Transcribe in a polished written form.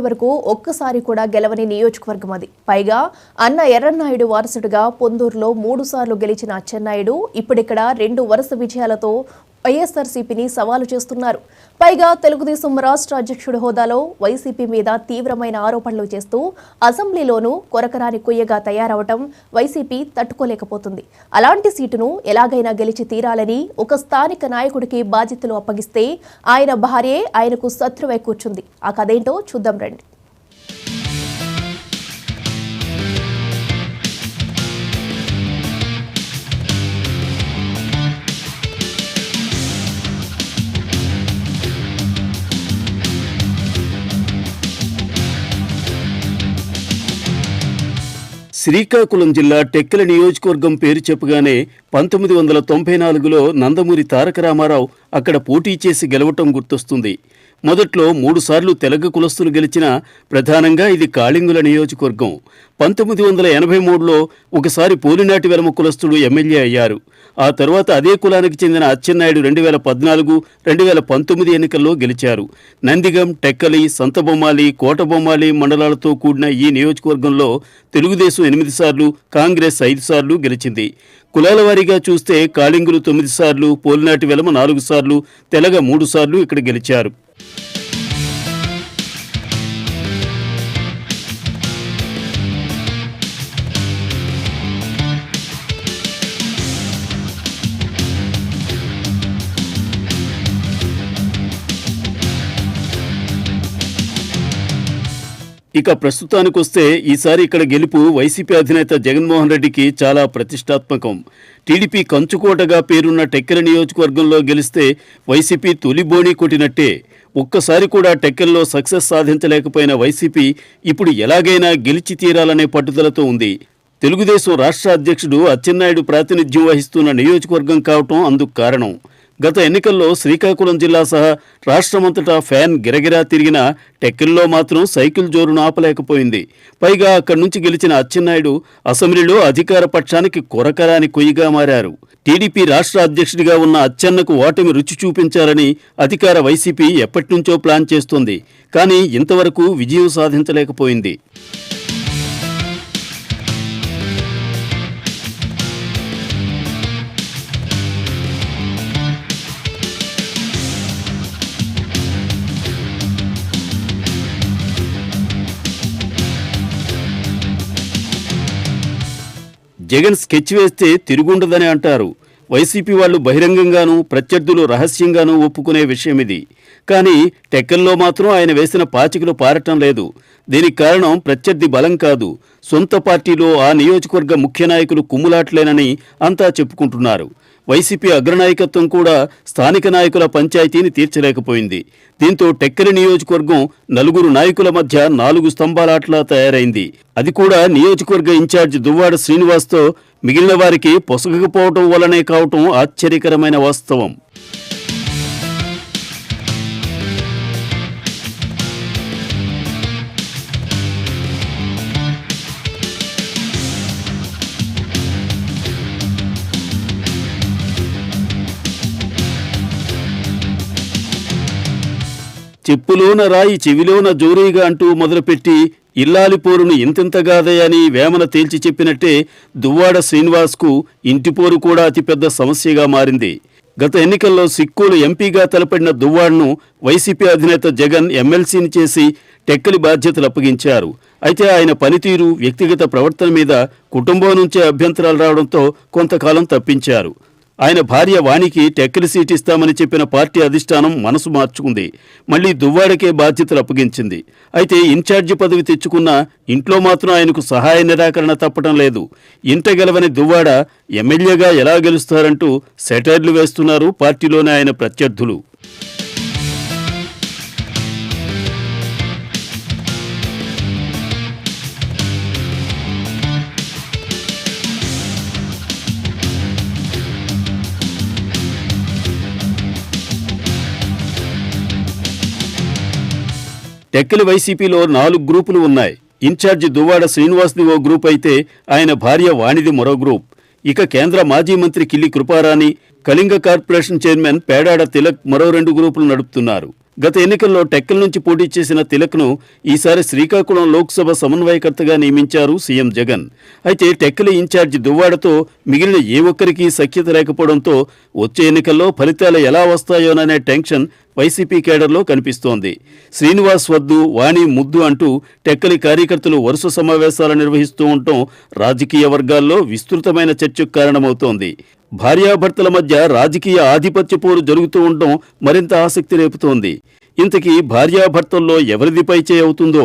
వరకు ఒక్కసారి కూడా గెలవని నియోజకవర్గం అది. పైగా అన్న ఎర్రన్నాయుడు వారసుడిగా పొందూరులో 3 సార్లు గెలిచిన అచ్చెన్నాయుడు ఇప్పుడిక్కడ 2 వరుస విజయాలతో వైఎస్ఆర్సీపీని సవాలు చేస్తున్నారు. పైగా తెలుగుదేశం రాష్ట్ర అధ్యక్షుడి హోదాలో వైసీపీ మీద తీవ్రమైన ఆరోపణలు చేస్తూ అసెంబ్లీలోనూ కొరకరాని కొయ్యగా తయారవటం వైసీపీ తట్టుకోలేకపోతుంది. అలాంటి సీటును ఎలాగైనా గెలిచి తీరాలని ఒక స్థానిక నాయకుడికి బాధ్యతలు అప్పగిస్తే ఆయన భార్యే ఆయనకు శత్రువై కూర్చుంది. ఆ కథేంటో చూద్దాం రండి. శ్రీకాకుళం జిల్లా టెక్కలి నియోజకవర్గం పేరు చెప్పగానే 1994లో నందమూరి తారక రామారావు అక్కడ పోటీ చేసి గెలవటం గుర్తొస్తుంది. మొదట్లో 3 సార్లు తెలగ కులస్తులు గెలిచిన ప్రధానంగా ఇది కాళింగుల నియోజకవర్గం. 1983లో ఒకసారి పోలినాటి వెలమ కులస్తుడు ఎమ్మెల్యే అయ్యారు. ఆ తర్వాత అదే కులానికి చెందిన అచ్చెన్నాయుడు 2014, 2019 ఎన్నికల్లో గెలిచారు. నందిగం, టెక్కలి, సంతబొమ్మాలి, కోటబొమ్మాలి మండలాలతో కూడిన ఈ నియోజకవర్గంలో తెలుగుదేశం 8 సార్లు, కాంగ్రెస్ 5 సార్లు గెలిచింది. కులాల వారీగా చూస్తే కాళింగులు 9 సార్లు, పోలినాటి వెలమ 4 సార్లు, తెలగ 3 సార్లు ఇక్కడ గెలిచారు. ఇక ప్రస్తుతానికొస్తే ఈసారి ఇక్కడ గెలుపు వైసీపీ అధినేత జగన్మోహన్ రెడ్డికి చాలా ప్రతిష్టాత్మకం. టీడీపీ కంచుకోటగా పేరున్న టెక్కలి నియోజకవర్గంలో గెలిస్తే వైసీపీ తొలి బోణీ కొట్టినట్టే. ఒక్కసారి కూడా టెక్కల్లో సక్సెస్ సాధించలేకపోయిన వైసీపీ ఇప్పుడు ఎలాగైనా గెలిచి తీరాలనే పట్టుదలతో ఉంది. తెలుగుదేశం రాష్ట్ర అధ్యక్షుడు అచ్చెన్నాయుడు ప్రాతినిధ్యం వహిస్తున్న నియోజకవర్గం కావటం అందుకు కారణం. గత ఎన్నికల్లో శ్రీకాకుళం జిల్లా సహా రాష్ట్రమంతటా ఫ్యాన్ గిరగిరా తిరిగిన టెక్కల్లో మాత్రం సైకిల్ జోరును ఆపలేకపోయింది. పైగా అక్కడి నుంచి గెలిచిన అచ్చెన్నాయుడు అసెంబ్లీలో అధికార పక్షానికి కొరకరాని కొయ్యిగా మారారు. టీడీపీ రాష్ట్ర అధ్యక్షుడిగా ఉన్న అచ్చెన్నకు ఓటమి రుచి చూపించాలని అధికార వైసీపీ ఎప్పటినుంచో ప్లాన్ చేస్తోంది. కానీ ఇంతవరకు విజయం సాధించలేకపోయింది. జగన్ స్కెచ్ వేస్తే తిరుగుండదని అంటారు. వైసీపీ వాళ్లు బహిరంగంగానూ, ప్రత్యర్థులు రహస్యంగానూ ఒప్పుకునే విషయం ఇది. కానీ టెక్కల్లో మాత్రం ఆయన వేసిన పాచికలు పారటం లేదు. దీనికి కారణం ప్రత్యర్థి బలం కాదు, సొంత పార్టీలో ఆ నియోజకవర్గ ముఖ్య నాయకులు కుమ్ములాట్లేనని అంతా చెప్పుకుంటున్నారు. వైసీపీ అగ్రనాయకత్వం కూడా స్థానిక నాయకుల పంచాయతీని తీర్చలేకపోయింది. దీంతో టెక్కలి నియోజకవర్గం 4 నాయకుల మధ్య 4 స్తంభాలాట్లా తయారైంది. అది కూడా నియోజకవర్గ ఇన్ఛార్జ్ దువ్వాడ శ్రీనివాస్తో మిగిలిన వారికి పొసగకపోవటం వల్లనే కావటం ఆశ్చర్యకరమైన వాస్తవం. చెప్పులోన రాయి చెవిలోన జోరీగా అంటూ మొదలుపెట్టి ఇల్లాలి పోరును ఇంతింతగాదయని వేమన తేల్చి చెప్పినట్టే దువ్వాడ శ్రీనివాస్కు ఇంటిపోరు కూడా అతిపెద్ద సమస్యగా మారింది. గత ఎన్నికల్లో సిక్కులు ఎంపీగా తలపడిన దువ్వాడను వైసీపీ అధినేత జగన్ ఎమ్మెల్సీని చేసి టెక్కలి బాధ్యతలు అప్పగించారు. అయితే ఆయన పనితీరు, వ్యక్తిగత ప్రవర్తన మీద కుటుంబం నుంచే అభ్యంతరాలు రావడంతో కొంతకాలం తప్పించారు. ఆయన భార్య వాణికి టెక్కలి సీటు ఇస్తామని చెప్పిన పార్టీ అధిష్టానం మనసు మార్చుకుంది. మళ్లీ దువ్వాడకే బాధ్యతలు అప్పగించింది. అయితే ఇన్ఛార్జి పదవి తెచ్చుకున్న ఇంట్లో మాత్రం ఆయనకు సహాయ నిరాకరణ తప్పడం లేదు. ఇంట గెలవని దువ్వాడ ఎమ్మెల్యేగా ఎలా గెలుస్తారంటూ సెటైర్లు వేస్తున్నారు పార్టీలోనే ఆయన ప్రత్యర్థులు. టెక్కలి వైసీపీలో 4 గ్రూపులు ఉన్నాయి. ఇన్ఛార్జి దువ్వాడ శ్రీనివాస్ది ఓ గ్రూప్ అయితే ఆయన భార్య వాణిది మరో గ్రూప్. ఇక కేంద్ర మాజీ మంత్రి కిల్లి కృపారాణి, కళింగ కార్పొరేషన్ చైర్మన్ పేడాడ తిలక్ మరో 2 గ్రూపులు నడుపుతున్నారు. గత ఎన్నికల్లో టెక్కల నుంచి పోటీ చేసిన తిలక్ను ఈసారి శ్రీకాకుళం లోక్సభ సమన్వయకర్తగా నియమించారు సీఎం జగన్. అయితే టెక్కల ఇన్ఛార్జి దువ్వాడతో మిగిలిన ఏ ఒక్కరికి సఖ్యత లేకపోవడంతో వచ్చే ఎన్నికల్లో ఫలితాలు ఎలా వస్తాయోననే టెన్షన్ వైసీపీ కేడర్లో కనిపిస్తోంది. శ్రీనివాస్ వద్దు, వాణి ముద్దు అంటూ టెక్కలి కార్యకర్తలు వరుస సమావేశాలు నిర్వహిస్తూ ఉండటం రాజకీయ వర్గాల్లో విస్తృతమైన చర్చకు కారణమవుతోంది. భార్యాభర్తల మధ్య రాజకీయ ఆధిపత్య పోరు జరుగుతూ ఉండటం మరింత ఆసక్తి రేపుతోంది. ఇంతకీ భార్యాభర్తల్లో ఎవరిది పైచేయి అవుతుందో?